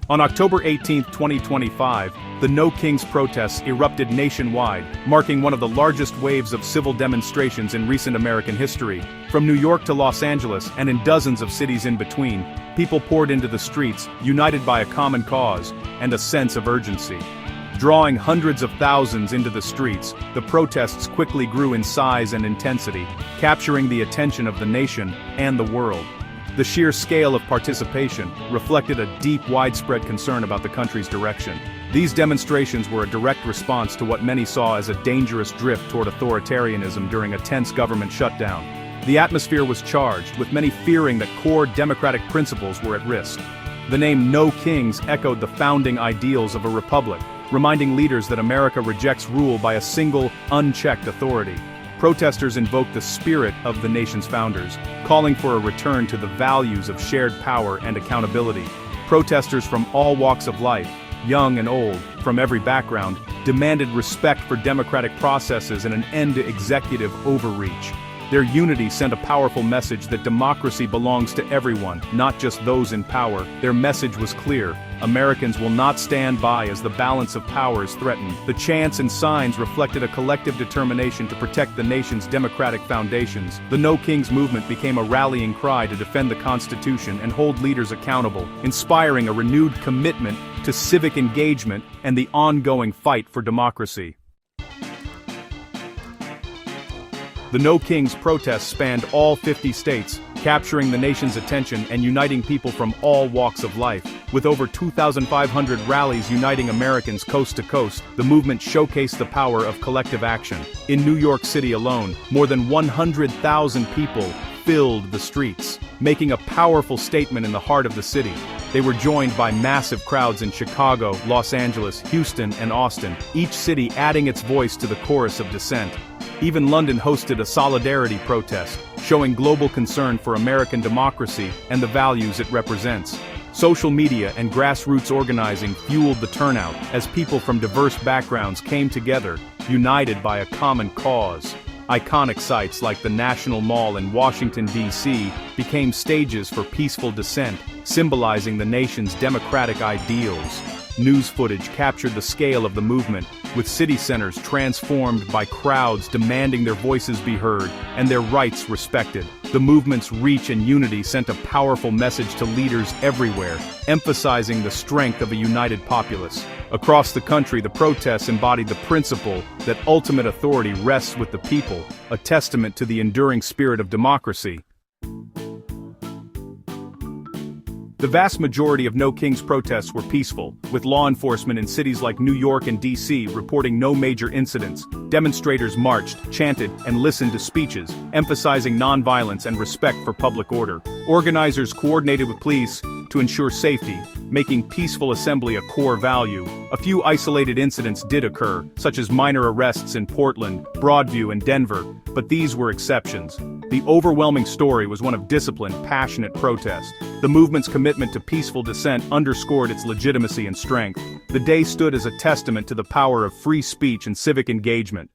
On October 18, 2025, the No Kings protests erupted nationwide, marking one of the largest waves of civil demonstrations in recent American history. From New York to Los Angeles and in dozens of cities in between, people poured into the streets, united by a common cause and a sense of urgency. Drawing hundreds of thousands into the streets, the protests quickly grew in size and intensity, capturing the attention of the nation and the world. The sheer scale of participation reflected a deep, widespread concern about the country's direction. These demonstrations were a direct response to what many saw as a dangerous drift toward authoritarianism during a tense government shutdown. The atmosphere was charged, with many fearing that core democratic principles were at risk. The name No Kings echoed the founding ideals of a republic, reminding leaders that America rejects rule by a single, unchecked authority. Protesters invoked the spirit of the nation's founders, calling for a return to the values of shared power and accountability. Protesters from all walks of life, young and old, from every background, demanded respect for democratic processes and an end to executive overreach. Their unity sent a powerful message that democracy belongs to everyone, not just those in power. Their message was clear: Americans will not stand by as the balance of power is threatened. The chants and signs reflected a collective determination to protect the nation's democratic foundations. The No Kings movement became a rallying cry to defend the Constitution and hold leaders accountable, inspiring a renewed commitment to civic engagement and the ongoing fight for democracy. The No Kings protests spanned all 50 states, capturing the nation's attention and uniting people from all walks of life. With over 2,500 rallies uniting Americans coast to coast, the movement showcased the power of collective action. In New York City alone, more than 100,000 people filled the streets, making a powerful statement in the heart of the city. They were joined by massive crowds in Chicago, Los Angeles, Houston, and Austin, each city adding its voice to the chorus of dissent. Even London hosted a solidarity protest, showing global concern for American democracy and the values it represents. Social media and grassroots organizing fueled the turnout as people from diverse backgrounds came together, united by a common cause. Iconic sites like the National Mall in Washington, D.C. became stages for peaceful dissent, symbolizing the nation's democratic ideals. News footage captured the scale of the movement, with city centers transformed by crowds demanding their voices be heard and their rights respected. The movement's reach and unity sent a powerful message to leaders everywhere, emphasizing the strength of a united populace. Across the country, the protests embodied the principle that ultimate authority rests with the people, a testament to the enduring spirit of democracy. The vast majority of No Kings protests were peaceful, with law enforcement in cities like New York and D.C. reporting no major incidents. Demonstrators marched, chanted, and listened to speeches, emphasizing nonviolence and respect for public order. Organizers coordinated with police to ensure safety, making peaceful assembly a core value. A few isolated incidents did occur, such as minor arrests in Portland, Broadview, and Denver, but these were exceptions. The overwhelming story was one of disciplined, passionate protest. The movement's commitment to peaceful dissent underscored its legitimacy and strength. The day stood as a testament to the power of free speech and civic engagement.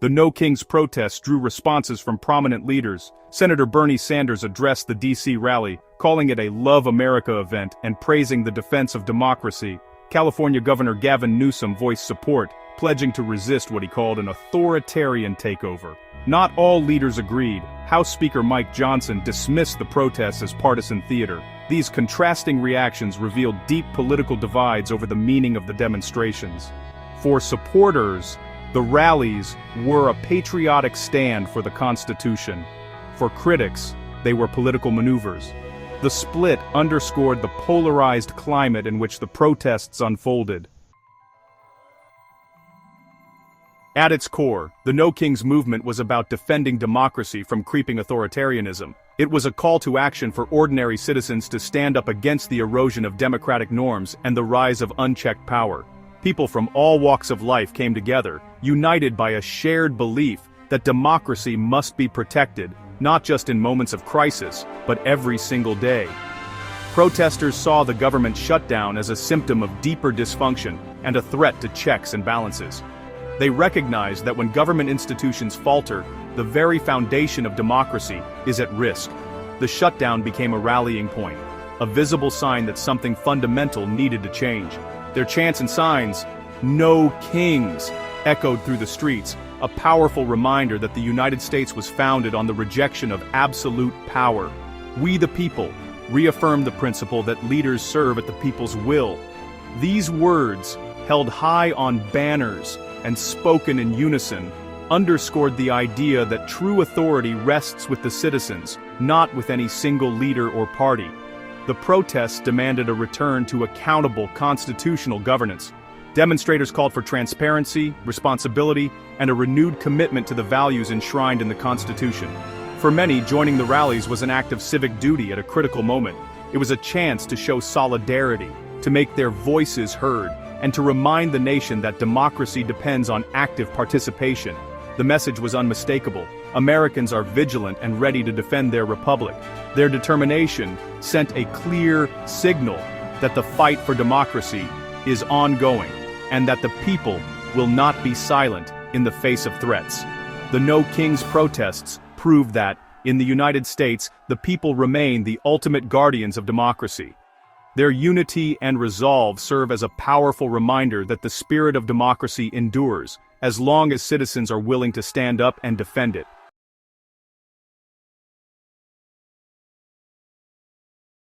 The No Kings protests drew responses from prominent leaders. Senator Bernie Sanders addressed the D.C. rally, calling it a Love America event and praising the defense of democracy. California Governor Gavin Newsom voiced support, pledging to resist what he called an authoritarian takeover. Not all leaders agreed. House Speaker Mike Johnson dismissed the protests as partisan theater. These contrasting reactions revealed deep political divides over the meaning of the demonstrations. For supporters, the rallies were a patriotic stand for the Constitution. For critics, they were political maneuvers. The split underscored the polarized climate in which the protests unfolded. At its core, the No Kings movement was about defending democracy from creeping authoritarianism. It was a call to action for ordinary citizens to stand up against the erosion of democratic norms and the rise of unchecked power. People from all walks of life came together, united by a shared belief that democracy must be protected, not just in moments of crisis, but every single day. Protesters saw the government shutdown as a symptom of deeper dysfunction and a threat to checks and balances. They recognized that when government institutions falter, the very foundation of democracy is at risk. The shutdown became a rallying point, a visible sign that something fundamental needed to change. Their chants and signs, "No Kings," echoed through the streets, a powerful reminder that the United States was founded on the rejection of absolute power. "We the people" reaffirmed the principle that leaders serve at the people's will. These words, held high on banners and spoken in unison, underscored the idea that true authority rests with the citizens, not with any single leader or party. The protests demanded a return to accountable constitutional governance. Demonstrators called for transparency, responsibility, and a renewed commitment to the values enshrined in the Constitution. For many, joining the rallies was an act of civic duty at a critical moment. It was a chance to show solidarity, to make their voices heard, and to remind the nation that democracy depends on active participation. The message was unmistakable. Americans are vigilant and ready to defend their republic. Their determination sent a clear signal that the fight for democracy is ongoing, and that the people will not be silent in the face of threats. The No Kings protests proved that, in the United States, the people remain the ultimate guardians of democracy. Their unity and resolve serve as a powerful reminder that the spirit of democracy endures, as long as citizens are willing to stand up and defend it.